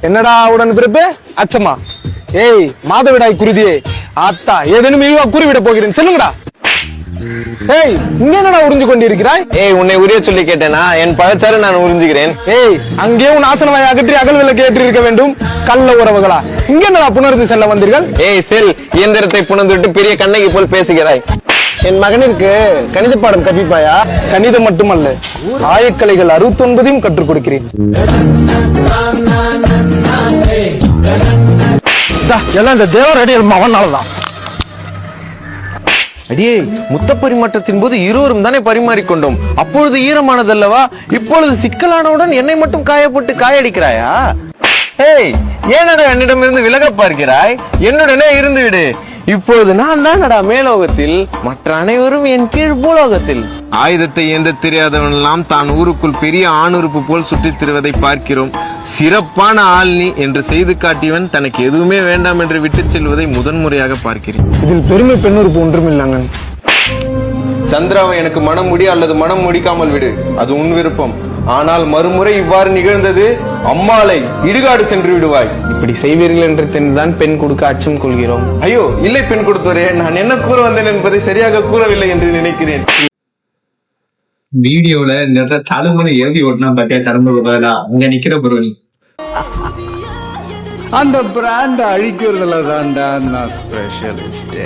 என்னடா உடன் பிறப்பு அச்சம்மா? ஏய் மாதவிடாய் குருதியே, ஆத்தா ஏதேனும் இழிவா கூறிவிட போகிறேன், செல்லுங்கடா. ஏய் இங்க என்னடா உறிஞ்சு கொண்டிருக்கிறாய்? ஏய் உன்னை உரிய சொல்லி கேட்டேனா? என் பழச்சாறு நான் உறிஞ்சுகிறேன். ஏய் அங்கே உன் ஆசனவாய் அகற்றி அகல் விளக்கு ஏற்றி இருக்க வேண்டும். கள்ள உறவுகளா, இங்க என்னடா புணர்ந்து செல்ல வந்தீர்கள்? ஏய் செல், இயந்திரத்தை புணர்ந்துவிட்டு பெரிய கண்ணகி போல் பேசுகிறாய். என் மகனிற்கு கணித பாடம் கற்பிப்பாயா? கணிதம் மட்டுமல்ல, ஆயக்கலைகள் 69 கற்றுக் கொடுக்கிறேன். எல்லாம் இந்த தேவரடியல் மகனால்தான். அடியே, முத்த பரிமாற்றத்தின் போது இருவரும் தானே பரிமாறிக்கொண்டோம். அப்பொழுது ஈரமானதல்லவா? இப்பொழுது சிக்கலானவுடன் என்னை மட்டும் காயப்பட்டு காயடிக்கிறாயா? ஏய், ஏனடா என்னிடமிருந்து விலக பார்க்கிறாய்? என்னுடனே இருந்து விடு. இப்பொழுது நான் தானடா மேலோகத்தில், மற்ற அனைவரும் என் கீழ் பூலோகத்தில். ஆயுதத்தை ஏந்த தெரியாதவன் எல்லாம் தான் ஊருக்குள் பெரிய ஆணுறுப்பு போல் சுற்றித் திரிவதை பார்க்கிறோம். சிறப்பான ஆள் நீ என்று செய்து காட்டியவன் தனக்கு எதுவுமே வேண்டாம் என்று விட்டுச் செல்வதை முதன்முறையாக பார்க்கிறேன். இதில் பெருமை பெண்ணுறுப்பு ஒன்றுமில்லாங்க. சந்திராவை எனக்கு மனம் முடி அல்லது மனம் முடிக்காமல் விடு, அது உன் விருப்பம். ஆனால் மறுமுறை இவ்வாறு நிகழ்ந்தது, அம்மாளை இடுகாடு சென்று விடுவாய். இப்படி செய்வீர்கள் என்று தெரிந்துதான் பெண் கொடுக்க அச்சம் கொள்கிறோம். ஐயோ இல்லை பெண் கொடுத்தவரே, நான் என்ன கூற வந்தேன் என்பதை சரியாக கூறவில்லை என்று நினைக்கிறேன். வீடியோல நிறைய தழுமணி எழுதி ஓட்டினா பாத்தியா? தரும்புறா அங்க நிக்கிற புரோனி அந்த பிராண்ட் அழிக்கிறதுல தான்டா நான் ஸ்பெஷலிஸ்ட்.